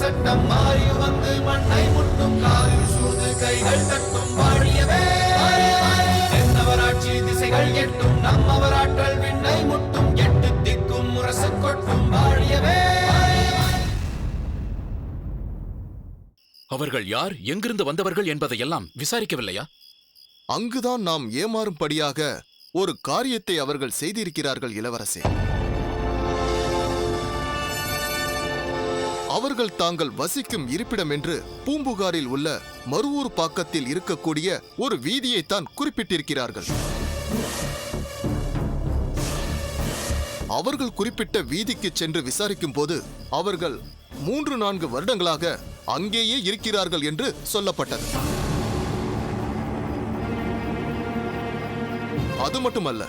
சட்டம் மாறி வந்து மண்ணை முட்டும் காலில் சூழ்ந்து கைகள் தட்டும் வாழியவே தென்னவராட்சி திசைகள் எட்டும் நம்மவராற்றல் விண்ணை முட்டும் எட்டு திக்கும் முரசு கொட்டும் வாழியவே. அவர்கள் யார், எங்கிருந்து வந்தவர்கள் என்பதையெல்லாம் விசாரிக்கவில்லையா? அங்குதான் நாம் ஏமாறும்படியாக ஒரு காரியத்தை அவர்கள் செய்திருக்கிறார்கள் இளவரசே. அவர்கள் தாங்கள் வசிக்கும் இருப்பிடம் என்று பூம்புகாரில் உள்ள மருவூர் பாக்கத்தில் இருக்கக்கூடிய ஒரு வீதியைத்தான் குறிப்பிட்டிருக்கிறார்கள். அவர்கள் குறிப்பிட்ட வீதிக்கு சென்று விசாரிக்கும் போது அவர்கள் 3-4 வருடங்களாக அங்கேயே இருக்கிறார்கள் என்று சொல்லப்பட்டது. அது மட்டுமல்ல,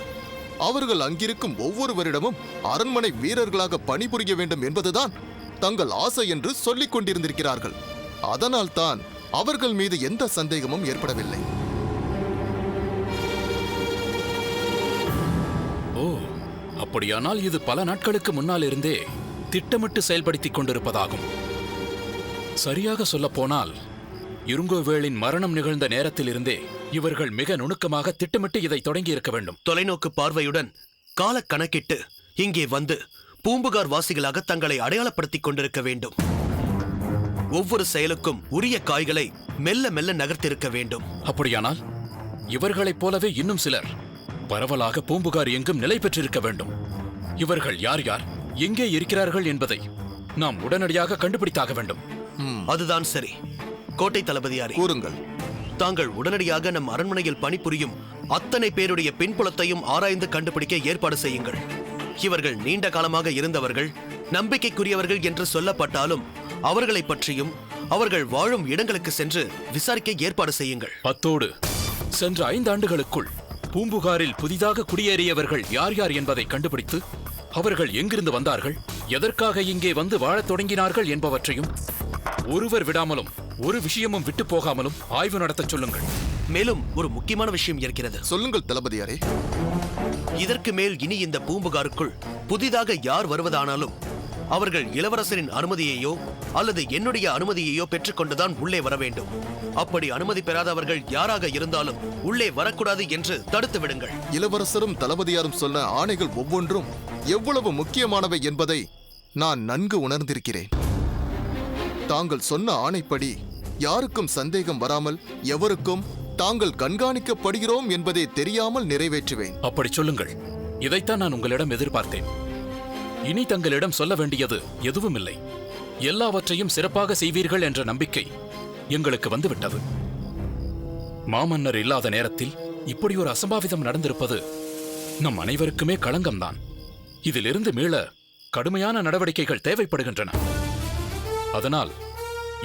அவர்கள் அங்கிருக்கும் ஒவ்வொருவரிடமும் அரண்மனை வீரர்களாக பணிபுரிய வேண்டும் என்பதுதான் தங்கள் ஆசை என்று சொல்லிக் கொண்டிருந்திருக்கிறார்கள். அதனால் தான் அவர்கள் மீது எந்த சந்தேகமும் ஏற்படவில்லை. ஓ, அப்படியானால் இது பல நாட்களுக்கு முன்னால் இருந்தே திட்டமிட்டு செயல்படுத்திக் கொண்டிருப்பதாகும். சரியாக சொல்ல போனால் இருங்கோவேளின் மரணம் நிகழ்ந்த நேரத்திலிருந்தே இவர்கள் மிக நுணுக்கமாக திட்டமிட்டு இதை தொடங்கி இருக்க வேண்டும். தொலைநோக்கு பார்வையுடன் கால கணக்கிட்டு இங்கே வந்து பூம்புகார் வாசிகளாக தங்களை அடையாளப்படுத்திக் கொண்டிருக்க வேண்டும். ஒவ்வொரு செயலுக்கும் உரிய காய்களை மெல்ல மெல்ல நகர்த்திருக்க வேண்டும். அப்படியானால் இவர்களைப் போலவே இன்னும் சிலர் பரவலாக பூம்புகார் எங்கும் நிலை பெற்றிருக்க வேண்டும். இவர்கள் யார் யார், எங்கே இருக்கிறார்கள் என்பதை நாம் உடனடியாக கண்டுபிடித்தாக வேண்டும். அதுதான் சரி. கோட்டை தளபதியாரே, கூறுங்கள். தாங்கள் உடனடியாக நம் அரண்மனையில் பணிபுரியும் அத்தனை பேருடைய பின்புலத்தையும் ஆராய்ந்து கண்டுபிடிக்க ஏற்பாடு செய்யுங்கள். இவர்கள் நீண்ட காலமாக இருந்தவர்கள், நம்பிக்கைக்குரியவர்கள் என்று சொல்லப்பட்டாலும் அவர்களை பற்றியும் அவர்கள் வாழும் இடங்களுக்கு சென்று விசாரிக்க ஏற்பாடு செய்யுங்கள். அத்தோடு சென்ற 5 ஆண்டுகளுக்குள் பூம்புகாரில் புதிதாக குடியேறியவர்கள் யார் யார் என்பதை கண்டுபிடித்து அவர்கள் எங்கிருந்து வந்தார்கள், எதற்காக இங்கே வந்து வாழத் தொடங்கினார்கள் என்பவற்றையும் ஒருவர் விடாமலும் ஒரு விஷயமும் விட்டு போகாமலும் ஆய்வு நடத்த சொல்லுங்கள். மேலும் ஒரு முக்கியமான விஷயம் இருக்கிறது. சொல்லுங்கள் தளபதியாரே. இதற்கு மேல் இனி இந்த பூம்புகாருக்குள் புதிதாக யார் வருவதானாலும் அவர்கள் இளவரசரின் அனுமதியையோ அல்லது என்னுடைய அனுமதியையோ பெற்றுக்கொண்டுதான் உள்ளே வர வேண்டும். அப்படி அனுமதி பெறாதவர்கள் யாராக இருந்தாலும் உள்ளே வரக்கூடாது என்று தடுத்து விடுங்கள். இளவரசரும் தளபதியாரும் சொன்ன ஆணைகள் ஒவ்வொன்றும் எவ்வளவு முக்கியமானவை என்பதை நான் நன்கு உணர்ந்திருக்கிறேன். தாங்கள் சொன்ன ஆணைப்படி யாருக்கும் சந்தேகம் வராமல், எவருக்கும் தாங்கள் கண்காணிக்கப்படுகிறோம் என்பதை தெரியாமல் நிறைவேற்றுவேன். அப்படி சொல்லுங்கள். இதைத்தான் நான் உங்களிடம் எதிர்பார்த்தேன். இனி தங்களிடம் சொல்ல வேண்டியது எதுவும் இல்லை. எல்லாவற்றையும் சிறப்பாக செய்வீர்கள் என்ற நம்பிக்கை எங்களுக்கு வந்துவிட்டது. மாமன்னர் இல்லாத நேரத்தில் இப்படி ஒரு அசம்பாவிதம் நடந்திருப்பது நம் அனைவருக்குமே களங்கம்தான். இதிலிருந்து மீள கடுமையான நடவடிக்கைகள் தேவைப்படுகின்றன. அதனால்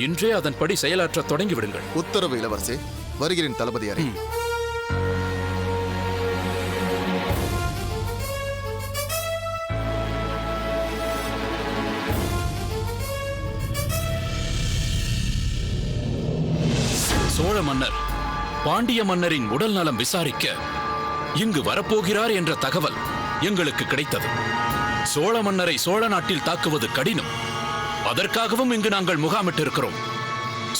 இன்றே அதன்படி செயலாற்ற தொடங்கிவிடுங்கள். உத்தரவு இளவரசே. வருகிறேன் தளபதியாரே. சோழ மன்னர் பாண்டிய மன்னரின் உடல் நலம் விசாரிக்க இங்கு வரப்போகிறார் என்ற தகவல் எங்களுக்கு கிடைத்தது. சோழ மன்னரை சோழ நாட்டில் தாக்குவது கடினம். அதற்காகவும் இங்கு நாங்கள் முகாமிட்டிருக்கிறோம்.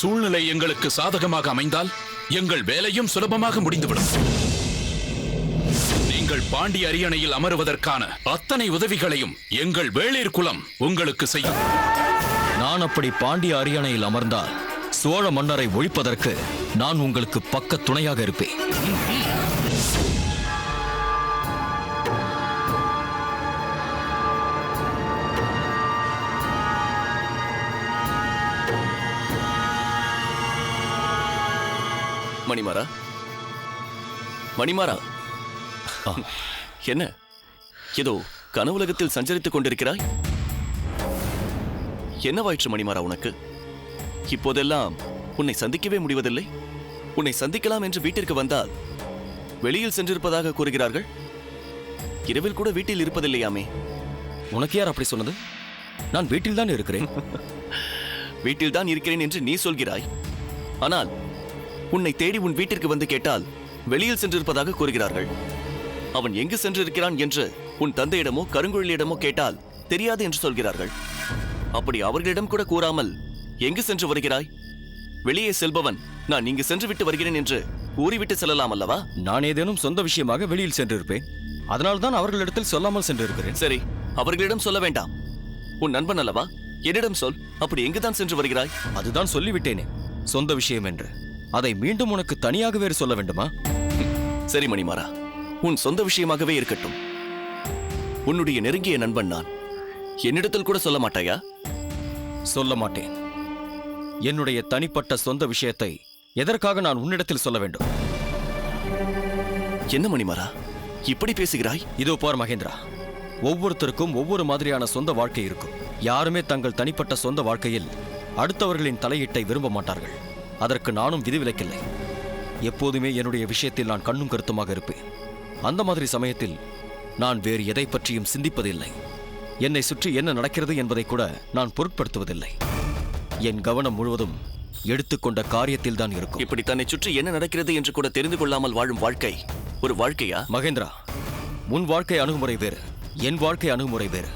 சூழ்நிலை எங்களுக்கு சாதகமாக அமைந்தால் எங்கள் வேலையும் சுலபமாக முடிந்துவிடும். நீங்கள் பாண்டிய அரியணையில் அமருவதற்கான அத்தனை உதவிகளையும் எங்கள் வேளிர் குலம் உங்களுக்கு செய்யும். நான் அப்படி பாண்டிய அரியணையில் அமர்ந்தால் சோழ மன்னரை ஒழிப்பதற்கு நான் உங்களுக்கு பக்க துணையாக இருப்பேன். மணிமாறா, மணிமாறா, என்ன ஏதோ கனவுலகத்தில் சஞ்சரித்துக் கொண்டிருக்கிறாய்? என்னவாயிற்று மணிமாறா உனக்கு? இப்போதெல்லாம் உன்னை சந்திக்கவே முடிவதில்லை. உன்னை சந்திக்கலாம் என்று வீட்டிற்கு வந்தால் வெளியில் சென்றிருப்பதாக கூறுகிறார்கள். இரவில் கூட வீட்டில் இருப்பதில்லையாமே. உனக்கு யார் அப்படி சொன்னது? நான் வீட்டில் தான் இருக்கிறேன். வீட்டில் தான் இருக்கிறேன் என்று நீ சொல்கிறாய். ஆனால் உன்னை தேடி உன் வீட்டிற்கு வந்து கேட்டால் வெளியில் சென்றிருப்பதாக கூறுகிறார்கள். அவன் எங்கு சென்றிருக்கிறான் என்று உன் தந்தையிடமோ கருங்குழலியிடமோ கேட்டால் தெரியாது என்று சொல்கிறார்கள். அப்படி அவர்களிடம் கூட கூறாமல் எங்கு சென்று வருகிறாய்? வெளியே செல்பவன் நான் இங்கு சென்று விட்டு வருகிறேன் என்று கூறிவிட்டு செல்லலாம் அல்லவா? நான் ஏதேனும் சொந்த விஷயமாக வெளியில் சென்றிருப்பேன். அதனால்தான் அவர்களிடத்தில் சொல்லாமல் சென்றிருக்கிறேன். சரி, அவர்களிடம் சொல்ல வேண்டாம். உன் நண்பன் அல்லவா, என்னிடம் சொல். அப்படி எங்குதான் சென்று வருகிறாய்? அதுதான் சொல்லிவிட்டேனே, சொந்த விஷயம் என்று. அதை மீண்டும் உனக்கு தனியாக வேறு சொல்ல வேண்டுமா? சரி மணிமாறா, உன் சொந்த விஷயமாகவே இருக்கட்டும். உன்னுடைய நெருங்கிய நண்பன் நான். என்னிடத்தில் கூட சொல்ல மாட்டாயா? சொல்ல மாட்டேன். என்னுடைய தனிப்பட்ட சொந்த விஷயத்தை எதற்காக நான் உன்னிடத்தில் சொல்ல வேண்டும்? என்ன மணிமாறா இப்படி பேசுகிறாய்? இதோ பார் மகேந்திரா, ஒவ்வொருத்தருக்கும் ஒவ்வொரு மாதிரியான சொந்த வாழ்க்கை இருக்கும். யாருமே தங்கள் தனிப்பட்ட சொந்த வாழ்க்கையில் அடுத்தவர்களின் தலையீட்டை விரும்ப மாட்டார்கள். அதற்கு நானும் விதிவிலக்கில்லை. எப்போதுமே என்னுடைய விஷயத்தில் நான் கண்ணும் கருத்துமாக இருப்பேன். அந்த மாதிரி சமயத்தில் நான் வேறு எதை பற்றியும் சிந்திப்பதில்லை. என்னை சுற்றி என்ன நடக்கிறது என்பதை கூட நான் பொருட்படுத்துவதில்லை. என் கவனம் முழுவதும் எடுத்துக்கொண்ட காரியத்தில் தான் இருக்கும். இப்படி தன்னை சுற்றி என்ன நடக்கிறது என்று கூட தெரிந்து கொள்ளாமல் வாழும் வாழ்க்கை ஒரு வாழ்க்கையா? மகேந்திரா, உன் வாழ்க்கை அணுகுமுறை வேறு, என் வாழ்க்கை அணுகுமுறை வேறு.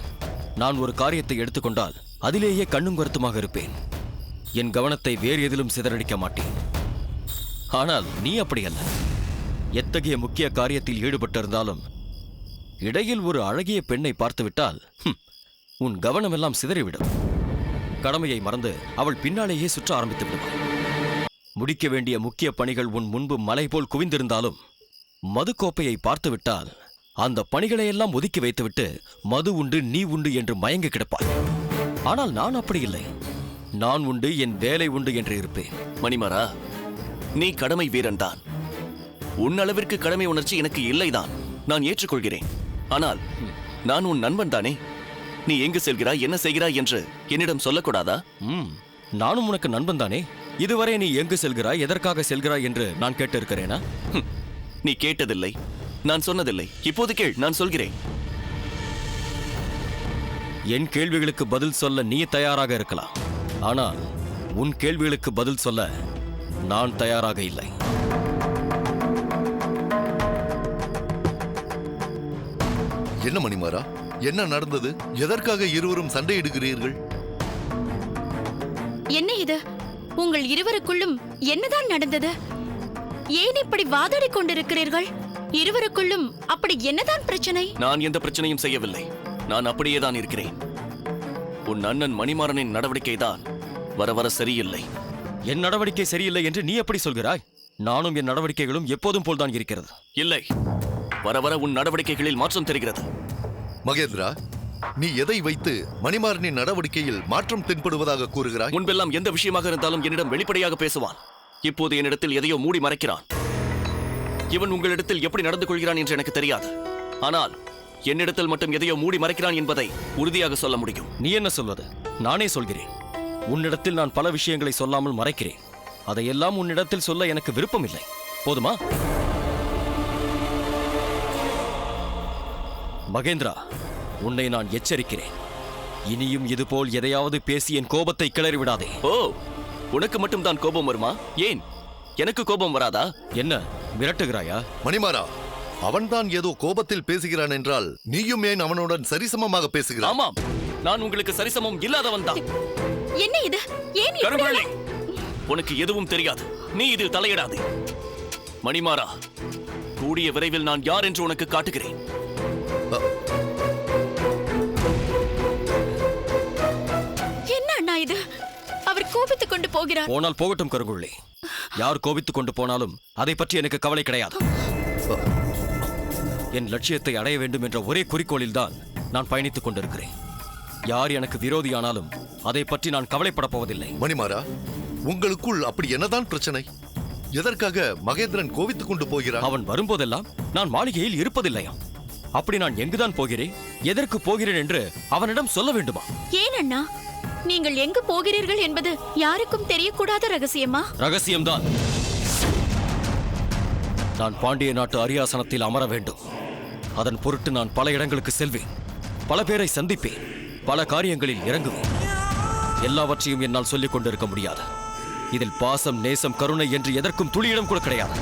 நான் ஒரு காரியத்தை எடுத்துக்கொண்டால் அதிலேயே கண்ணும் கருத்துமாக இருப்பேன். என் கவனத்தை வேறு எதிலும் சிதறடிக்க மாட்டேன். ஆனால் நீ அப்படி அல்ல. எத்தகைய முக்கிய காரியத்தில் ஈடுபட்டிருந்தாலும் இடையில் ஒரு அழகிய பெண்ணை பார்த்துவிட்டால் உன் கவனமெல்லாம் சிதறிவிடும். கடமையை மறந்து அவள் பின்னாலேயே சுற்ற ஆரம்பித்து விடுவாள். முடிக்க வேண்டிய முக்கிய பணிகள் உன் முன்பு மலை போல் குவிந்திருந்தாலும் மது கோப்பையை பார்த்துவிட்டால் அந்த பணிகளையெல்லாம் ஒதுக்கி வைத்துவிட்டு மது உண்டு நீ உண்டு என்று மயங்கி கிடப்பாள். ஆனால் நான் அப்படி இல்லை. நான் உண்டு, என் வேலை உண்டு என்று இருப்பேன். மணிமாறா, நீ கடமை வீரன் தான். உன் அளவிற்கு கடமை உணர்ச்சி எனக்கு இல்லைதான், நான் ஏற்றுக்கொள்கிறேன். ஆனால் நான் உன் நண்பன் தானே. நீ எங்கு செல்கிறாய், என்ன செய்கிறாய் என்று என்னிடம் சொல்லக்கூடாதா? நானும் உனக்கு நண்பன் தானே. இதுவரை நீ எங்கு செல்கிறாய், எதற்காக செல்கிறாய் என்று நான் கேட்டிருக்கிறேனா? நீ கேட்டதில்லை, நான் சொன்னதில்லை. இப்போது கேள், நான் சொல்கிறேன். என் கேள்விகளுக்கு பதில் சொல்ல நீ தயாராக இருக்கலாம். ஆனால் உன் கேள்விகளுக்கு பதில் சொல்ல நான் தயாராக இல்லை. என்ன மணிமாறா, என்ன நடந்தது? எதற்காக இருவரும் சண்டையிடுகிறீர்கள்? என்ன இது? உங்கள் இருவருக்குள்ளும் என்னதான் நடந்தது? ஏன் இப்படி வாதாடி கொண்டிருக்கிறீர்கள்? இருவருக்குள்ளும் அப்படி என்னதான் பிரச்சனை? நான் எந்த பிரச்சனையும் செய்யவில்லை. நான் அப்படியேதான் இருக்கிறேன். உன் அண்ணன் மணிமாறனின் நடவடிக்கை தான் வர வர சரியில்லை. என் நடவடிக்கை சரியில்லை என்று நீ எப்படி சொல்கிறாய்? நானும் என் நடவடிக்கைகளும் எப்போதும் போல்தான் இருக்கிறது. இல்லை, வர வர உன் நடவடிக்கைகளில் மாற்றம் தெரிகிறது. மகேந்திரா, நீ எதை வைத்து மணிமாறனின் நடவடிக்கையில் மாற்றம் தென்படுவதாக கூறுகிறாய்? முன்பெல்லாம் எந்த விஷயமாக இருந்தாலும் என்னிடம் வெளிப்படையாக பேசுவான். இப்போது என்னிடத்தில் எதையோ மூடி மறைக்கிறான். இவன் உங்களிடத்தில் எப்படி நடந்து கொள்கிறான் என்று எனக்கு தெரியாது. ஆனால் என்னிடத்தில் மட்டும் எதையோ மூடி மறைக்கிறான் என்பதை உறுதியாக சொல்ல முடியும். நீ என்ன சொல்வது? நானே சொல்கிறேன். உன்னிடத்தில் நான் பல விஷயங்களை சொல்லாமல் மறைக்கிறேன். அதையெல்லாம் உன்னிடத்தில் சொல்ல எனக்கு விருப்பம் இல்லை. போதுமா? மகேந்திரா, உன்னை நான் எச்சரிக்கிறேன். இனியும் இதுபோல் எதையாவது பேசி என் கோபத்தை கிளறிவிடாதே. ஓ, உனக்கு மட்டும் தான் கோபம் வருமா? ஏன் எனக்கு கோபம் வராதா? என்ன மிரட்டுகிறாயா? மணிமாறா, அவன்தான் ஏதோ கோபத்தில் பேசுகிறான் என்றால் நீயும் ஏன் அவனுடன் சரிசமமாக பேசுகிறாய்? ஆமாம், நான் உங்களுக்கு சரிசமம் இல்லாதவன் தான். என்ன இது? ஏன் இப்படி? கரும்புள்ளி, உனக்கு எதுவும் தெரியாது. நீ இதில் தலையிடாதே. மணிமாறா, கூடிய விரைவில் நான் யார் என்று உனக்கு காட்டுகிறேன். என்ன அண்ணா இது? அவர் கோபித்துக் கொண்டு போகிறார். போனால் போகட்டும் கருங்குள்ளி. யார் கோபித்துக் கொண்டு போனாலும் அதை பற்றி எனக்கு கவலை கிடையாது. என் லட்சியத்தை அடைய வேண்டும் என்ற ஒரே குறிக்கோளில் தான் நான் பயணித்துக் கொண்டிருக்கிறேன். யார் எனக்கு விரோதியானாலும் அதை பற்றி நான் கவலைப்பட போவதில்லை. மணிமாறா, உங்களுக்குள் அப்படி என்னதான் பிரச்சனை? எதற்காக மகேந்திரன் கோவித்துக் கொண்டு போகிறான்? அவன் வரும்போதெல்லாம் நான் மாளிகையில் இருப்பதில்லையா? அப்படி நான் எங்குதான் போகிறேன், எதற்கு போகிறேன் என்று அவனிடம் சொல்ல வேண்டுமா? ஏன் அண்ணா, நீங்கள் எங்கு போகிறீர்கள் என்பது யாருக்கும் தெரியக்கூடாத ரகசியமா? ரகசியம்தான். நான் பாண்டிய நாட்டு அரியாசனத்தில் அமர வேண்டும். அதன் பொருட்டு நான் பல இடங்களுக்கு செல்வேன், பல பேரை சந்திப்பேன், பல காரியங்களில் இறங்குவேன். எல்லாவற்றையும் என்னால் சொல்லிக் கொண்டிருக்க முடியாது. இதில் பாசம், நேசம், கருணை என்று எதற்கும் துளியிடம் கூட கிடையாது.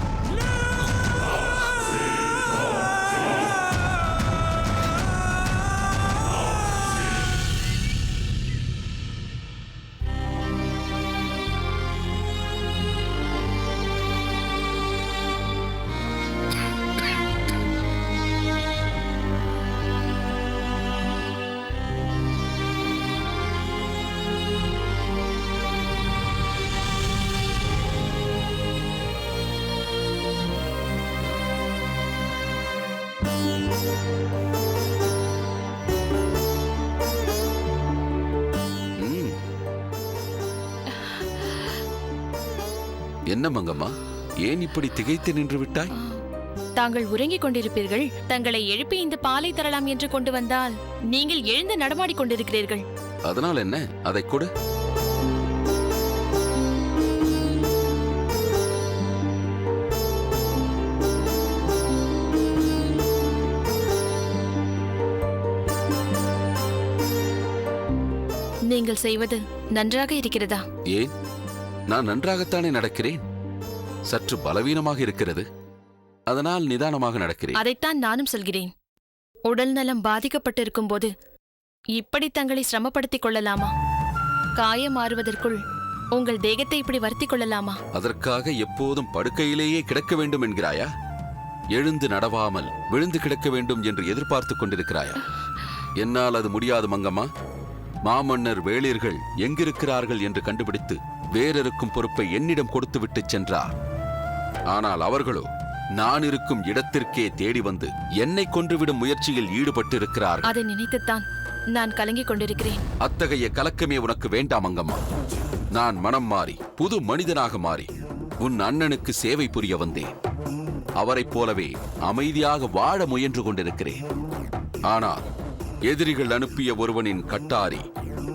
என்ன மங்கம்மா, ஏன் இப்படி திகைத்து நின்று விட்டாய்? தாங்கள் உறங்கிக் கொண்டிருப்பீர்கள். தங்களை எழுப்பி இந்த பாலை தரலாம் என்று கொண்டு வந்தால் நீங்கள் எழுந்து நடமாடிக் கொண்டிருக்கிறீர்கள். அதனால் என்ன, அதை கொடு. நீங்கள் செய்வது நன்றாக இருக்கிறதா? ஏன், நான் நன்றாகத்தானே நடக்கிறேன். சற்று பலவீனமாக இருக்கிறது, அதனால் நிதானமாக நடக்கிறேன். அதைத்தான் நானும் சொல்கிறேன். உடல் நலம் பாதிக்கப்பட்டிருக்கும் போது இப்படி தங்களை சிரமப்படுத்திக் கொள்ளலாமா? காயம் மாறுவதற்குள் உங்கள் தேகத்தை இப்படி வருத்திக் கொள்ளலாமா? அதற்காக எப்போதும் படுக்கையிலேயே கிடக்க வேண்டும் என்கிறாயா? எழுந்து நடவாமல் விழுந்து கிடக்க வேண்டும் என்று எதிர்பார்த்து கொண்டிருக்கிறாயா? என்னால் அது முடியாது மங்கம்மா. மாமன்னர் வேளிர்கள் எங்கிருக்கிறார்கள் என்று கண்டுபிடித்து வேறொருக்கும் பொறுப்பை என்னிடம் கொடுத்துவிட்டு சென்றார். ஆனால் அவர்களோ நான் இருக்கும் இடத்திற்கே தேடி வந்து என்னை கொன்றுவிடும் முயற்சியில் ஈடுபட்டிருக்கிறார்கள். அதை நினைத்துத்தான் நான் கலங்கிக் கொண்டிருக்கிறேன். அத்தகைய கலக்கமே உனக்கு வேண்டாம் அங்கம்மா. நான் மனம் மாறி புது மனிதனாக மாறி உன் அண்ணனுக்கு சேவை புரிய வந்தேன். அவரைப் போலவே அமைதியாக வாழ முயன்று கொண்டிருக்கிறேன். ஆனால் எதிரிகள் அனுப்பிய ஒருவனின் கட்டாரி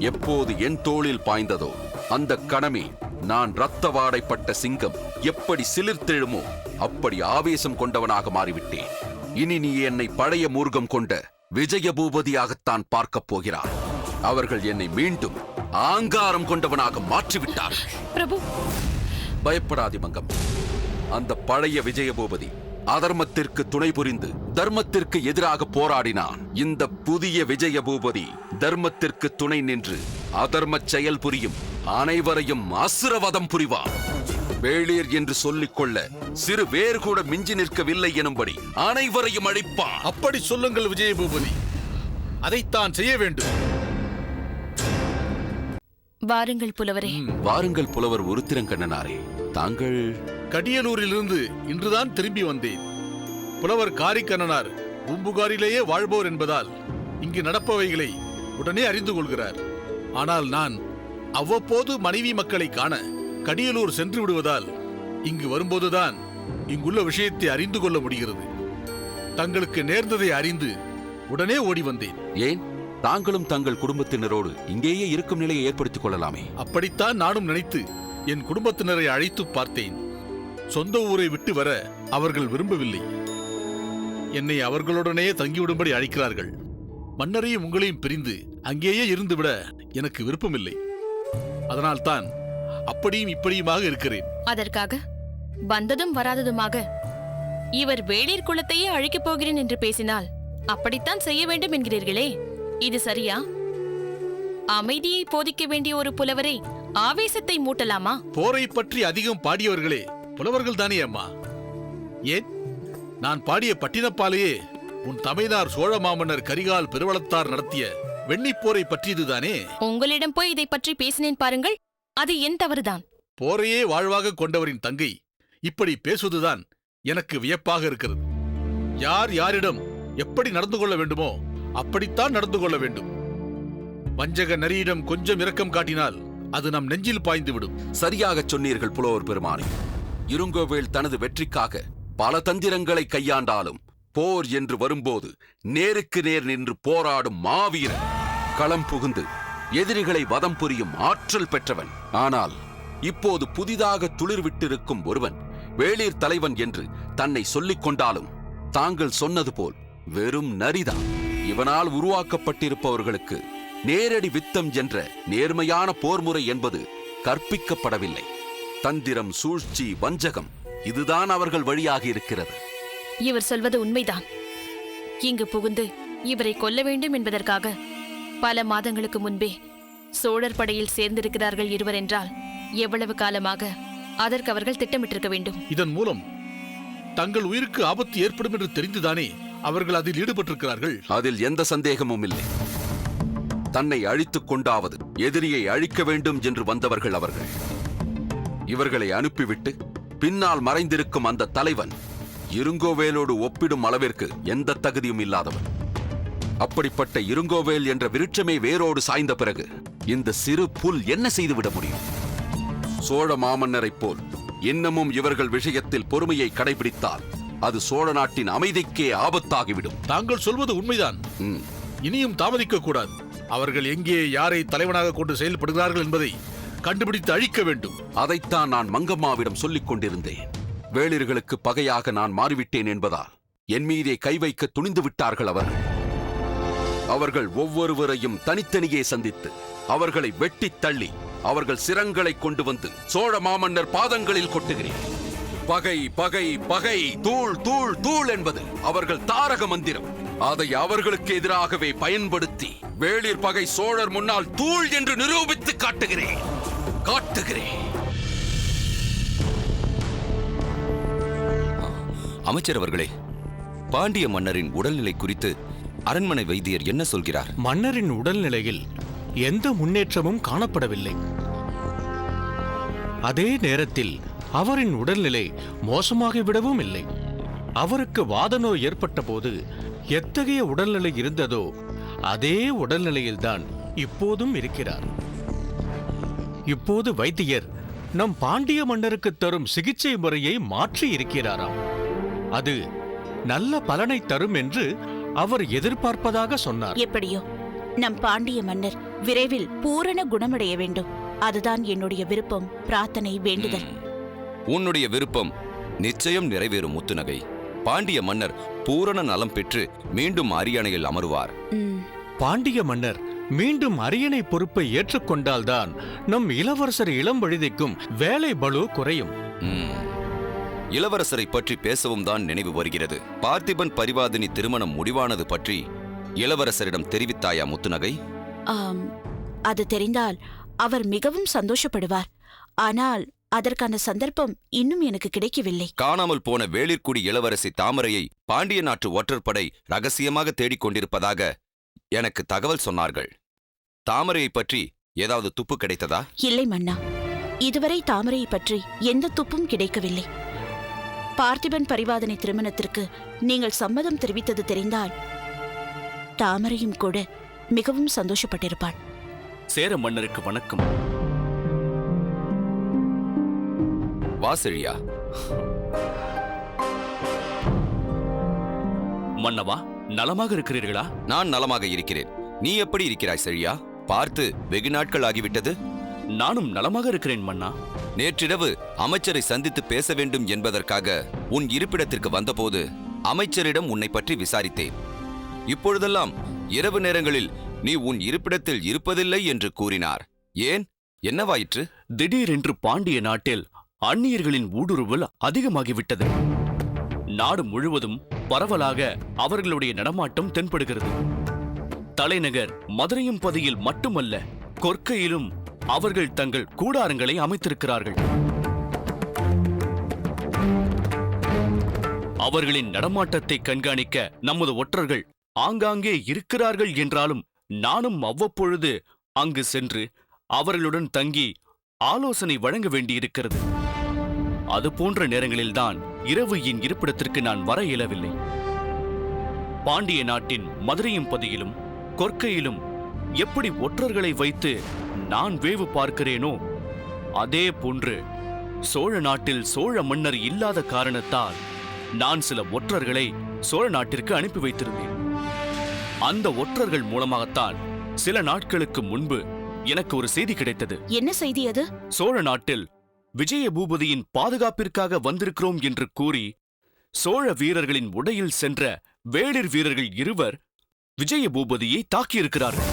எப்போது என் தோளில் பாய்ந்ததோ அந்த கணமே நான் இரத்த வாடைப்பட்ட சிங்கம் எப்படி சிலிர்த்தெழுமோ அப்படி ஆவேசம் கொண்டவனாக மாறிவிட்டேன். இனி நீ என்னை பழைய மூர்க்கம் கொண்ட விஜய பூபதியாகத்தான் பார்க்கப் போகிறார். அவர்கள் என்னை மீண்டும் ஆங்காரம் கொண்டவனாக மாற்றிவிட்டார். பிரபு, பயப்படாதி மங்கம். அந்த பழைய விஜயபூபதி அதர்மத்திற்கு துணை புரிந்து தர்மத்திற்கு எதிராக போராடினான். இந்த புதிய விஜயபூபதி தர்மத்திற்கு துணை நின்று அதர்ம செயல் புரியும் அனைவரையும் அசுரவதம் புரிவான். வேளிர் என்று சொல்லிக் கொள்ள சிறு வேறு கூட மிஞ்சி நிற்கவில்லை எனும்படி அனைவரையும் அழிப்பான். அப்படி சொல்லுங்கள் விஜயபூபதி, அதைத்தான் செய்ய வேண்டும். வாருங்கள் புலவரே. வாருங்கள் புலவர் உருத்திரங்கண்ணனாரே. தாங்கள் கடியலூரிலிருந்து இன்றுதான் திரும்பி வந்தேன். புலவர் காரிக்கண்ணனார் பூம்புகாரிலேயே வாழ்போர் என்பதால் இங்கு நடப்பவைகளை உடனே அறிந்து கொள்கிறார். ஆனால் நான் அவ்வப்போது மனைவி மக்களை காண கடியலூர் சென்று விடுவதால் இங்கு வரும்போதுதான் இங்குள்ள விஷயத்தை அறிந்து கொள்ள முடிகிறது. தங்களுக்கு நேர்ந்ததை அறிந்து உடனே ஓடி வந்தேன். ஏன், தாங்களும் தங்கள் குடும்பத்தினரோடு இங்கேயே இருக்கும் நிலையை ஏற்படுத்திக் கொள்ளலாமே. அப்படித்தான் நானும் நினைத்து என் குடும்பத்தினரை அழைத்து பார்த்தேன். சொந்த ஊரை விட்டு வர அவர்கள் விரும்பவில்லை. என்னை அவர்களுடனே தங்கிவிடும்படி அழைக்கிறார்கள். மன்னரையும் உங்களையும் பிரிந்து அங்கேயே இருந்துவிட எனக்கு விருப்பமில்லை. அதனால்தான் அப்படியும் இப்படியுமாக இருக்கிறேன். அதற்காக வந்ததும் வராததுமாக இவர் வேளிர் குலத்தையே அழிக்கப் போகிறேன் என்று பேசினால் அப்படித்தான் செய்ய வேண்டும் என்கிறீர்களே, இது சரியா? அமைதியை போதிக்க வேண்டிய ஒரு புலவரை ஆவேசத்தை மூட்டலாமா? போரை பற்றி அதிகம் பாடியவர்களே புலவர்கள் தானே அம்மா. ஏன், நான் பாடிய பட்டினப்பாலையே உன் தமைதார் சோழ மாமன்னர் கரிகால் பெருவளத்தார் நடத்திய வெண்ணிப்போரை பற்றியதுதானே. உங்களிடம் போய் இதை பற்றி பேசினேன் பாருங்கள், அது என் தவறுதான். போரையே வாழ்வாக கொண்டவரின் தங்கை இப்படி பேசுவதுதான் எனக்கு வியப்பாக இருக்கிறது. யார் யாரிடம் எப்படி நடந்து கொள்ள வேண்டுமோ அப்படித்தான் நடந்து கொள்ள வேண்டும். வஞ்சக நரியிடம் கொஞ்சம் இரக்கம் காட்டினால் அது நம் நெஞ்சில் பாய்ந்துவிடும். சரியாகச் சொன்னீர்கள் புலவர் பெருமானே. இருங்கோவேள் தனது வெற்றிக்காக பல தந்திரங்களை கையாண்டாலும் போர் என்று வரும்போது நேருக்கு நேர் நின்று போராடும் மாவீரன், களம் புகுந்து எதிரிகளை வதம் புரியும் ஆற்றல் பெற்றவன். ஆனால் இப்போது புதிதாக துளிர்விட்டிருக்கும் ஒருவன் வேளிர் தலைவன் என்று தன்னை சொல்லிக் கொண்டாலும் தாங்கள் சொன்னது போல் வெறும் நரிதான். இவனால் உருவாக்கப்பட்டிருப்பவர்களுக்கு நேரடி வித்தம் என்ற நேர்மையான போர்முறை என்பது கற்பிக்கப்படவில்லை. தந்திரம், சூழ்ச்சி, வஞ்சகம் இதுதான் அவர்கள் வழியாக இருக்கிறது. இவர் சொல்வது உண்மைதான். இங்கு புகுந்து இவரை கொல்ல வேண்டும் என்பதற்காக பல மாதங்களுக்கு முன்பே சோழர் படையில் சேர்ந்திருக்கிறார்கள் இருவர் என்றால் எவ்வளவு காலமாக அதற்கு அவர்கள் திட்டமிட்டிருக்க வேண்டும். இதன் மூலம் தங்கள் உயிருக்கு ஆபத்து ஏற்படும் என்று தெரிந்துதானே அவர்கள் அதில் ஈடுபட்டிருக்கிறார்கள். அதில் எந்த சந்தேகமும் இல்லை. தன்னை அழித்துக் கொண்டாவது எதிரியை அழிக்க வேண்டும் என்று வந்தவர்கள் அவர்கள். இவர்களை அனுப்பிவிட்டு பின்னால் மறைந்திருக்கும் அந்த தலைவன் இருங்கோவேலோடு ஒப்பிடும் அளவிற்கு எந்த தகுதியும் இல்லாதவன். அப்படிப்பட்ட இருங்கோவேல் என்ற விருட்சமே வேரோடு சாய்ந்த பிறகு இந்த சிறு புல் என்ன செய்துவிட முடியும்? சோழ மாமன்னரைப் போல் இன்னமும் இவர்கள் விஷயத்தில் பொறுமையை கடைபிடித்தால் அது சோழ நாட்டின் அமைதிக்கே ஆபத்தாகிவிடும். தாங்கள் சொல்வது உண்மைதான். இனியும் தாமதிக்க கூடாது. அவர்கள் எங்கே யாரை தலைவனாக கொண்டு செயல்படுகிறார்கள் என்பதை கண்டுபிடித்து அழிக்க வேண்டும். அதைத்தான் நான் மங்கம்மாவிடம் சொல்லிக் கொண்டிருந்தேன். வேளிர்களுக்கு பகையாக நான் மாறிவிட்டேன் என்பதால் என் மீதே கை வைக்க துணிந்து விட்டார்கள் அவர்கள் ஒவ்வொருவரையும் தனித்தனியே சந்தித்து அவர்களை வெட்டித் தள்ளி அவர்கள் சிரங்களை கொண்டு வந்து சோழ மாமன்னர் பாதங்களில் கொட்டுகிறேன். பகை பகை பகை, தூள் தூள் தூள் என்பது அவர்கள் தாரக மந்திரம். அதை அவர்களுக்கு எதிராகவே பயன்படுத்தி வேளிர் பகை சோழர் முன்னால் தூள் என்று நிரூபித்து காட்டுகிறேன். அமைச்சர் அவர்களே, பாண்டிய மன்னரின் உடல்நிலை குறித்து அரண்மனை வைத்தியர் என்ன சொல்கிறார்? மன்னரின் உடல்நிலையில் எந்த முன்னேற்றமும் காணப்படவில்லை. அதே நேரத்தில் அவரின் உடல்நிலை மோசமாகிவிடவும் இல்லை. அவருக்கு வாதநோய் ஏற்பட்ட போது எத்தகைய உடல்நிலை இருந்ததோ அதே உடல்நிலையில்தான் இப்போதும் இருக்கிறார். இப்போது வைத்தியர் நம் பாண்டிய மன்னருக்கு தரும் சிகிச்சை முறையை மாற்றி இருக்கிறாராம். அது நல்ல பலனை தரும் என்று அவர் எதிர்பார்ப்பதாக சொன்னார். எப்படியோ நம் பாண்டிய மன்னர் விரைவில் பூரண குணமடைய வேண்டும். அதுதான் என்னுடைய விருப்பம், பிரார்த்தனை, வேண்டுதல். உன்னுடைய விருப்பம் நிச்சயம் நிறைவேறும் முத்துநகை. பாண்டிய மன்னர் பூரண நலம் பெற்று மீண்டும் அரியணையில் அமருவார். பாண்டிய மன்னர் மீண்டும் அரியணை பொறுப்பை ஏற்றுக்கொண்டால்தான் நம் இளவரசர் இளம் வழுதிக்கும் வேலை பளு குறையும். இளவரசரை பற்றி பேசவும் தான் நினைவு வருகிறது. பார்த்திபன் பரிவாதினி திருமணம் முடிவானது பற்றி இளவரசரிடம் தெரிவித்தாயா முத்துநகை? அது தெரிந்தால் அவர் மிகவும் சந்தோஷப்படுவார். ஆனால் அதற்கான சந்தர்ப்பம் இன்னும் எனக்கு கிடைக்கவில்லை. காணாமல் போன வேளிர்குடி இளவரசி தாமரையை பாண்டிய நாட்டு ஒற்றற்படை ரகசியமாக தேடிக்கொண்டிருப்பதாக எனக்கு தகவல் சொன்னார்கள். தாமரையை பற்றி ஏதாவது துப்பு கிடைத்ததா? இல்லை மன்னா, இதுவரை தாமரையை பற்றி எந்த துப்பும் கிடைக்கவில்லை. பார்த்திபன் பரிவாதனை திருமணத்திற்கு நீங்கள் சம்மதம் தெரிவித்தது தெரிந்தால் தாமரையும் கூட மிகவும் சந்தோஷப்பட்டிருப்பாள். சேர மன்னருக்கு வணக்கம். வாசெழியா. மன்னவா, நலமாக இருக்கிறீர்களா? நான் நலமாக இருக்கிறேன். நீ எப்படி இருக்கிறாய் செழியா? பார்த்து வெகு நாட்கள் ஆகிவிட்டது. நானும் நலமாக இருக்கிறேன் மன்னா. நேற்றிரவு அமைச்சரை சந்தித்து பேச வேண்டும் என்பதற்காக உன் இருப்பிடத்திற்கு வந்தபோது அமைச்சரிடம் உன்னை பற்றி விசாரித்தேன். இப்பொழுதெல்லாம் இரவு நேரங்களில் நீ உன் இருப்பிடத்தில் இருப்பதில்லை என்று கூறினார். ஏன், என்னவாயிற்று? திடீரென்று பாண்டிய நாட்டில் அந்நியர்களின் ஊடுருவல் அதிகமாகிவிட்டது. நாடு முழுவதும் பரவலாக அவர்களுடைய நடமாட்டம் தென்படுகிறது. தலைநகர் மதுரையம்பதியில் மட்டுமல்ல, கொற்கையிலும் அவர்கள் தங்கள் கூடாரங்களை அமைத்திருக்கிறார்கள். அவர்களின் நடமாட்டத்தை கண்காணிக்க நமது ஒற்றர்கள் ஆங்காங்கே இருக்கிறார்கள் என்றாலும் நானும் அவ்வப்பொழுது அங்கு சென்று அவர்களுடன் தங்கி ஆலோசனை வழங்க வேண்டியிருக்கிறது. அதுபோன்ற நேரங்களில்தான் இரவு என் இருப்பிடத்திற்கு நான் வர இயலவில்லை. பாண்டிய நாட்டின் மதுரையம்பதியிலும் கொற்கையிலும் எப்படி ஒற்றர்களை வைத்து நான் வேவு பார்க்கிறேனோ அதே போன்று சோழ நாட்டில் சோழ மன்னர் இல்லாத காரணத்தால் நான் சில ஒற்றர்களை சோழ நாட்டிற்கு அனுப்பி வைத்திருந்தேன். அந்த ஒற்றர்கள் மூலமாகத்தான் சில நாட்களுக்கு முன்பு எனக்கு ஒரு செய்தி கிடைத்தது. என்ன செய்தி அது? சோழ நாட்டில் விஜய பூபதியின் பாதுகாப்பிற்காக வந்திருக்கிறோம் என்று கூறி சோழ வீரர்களின் உடையில் சென்ற வேளிர் வீரர்கள் இருவர் விஜய பூபதியை தாக்கியிருக்கிறார்கள்.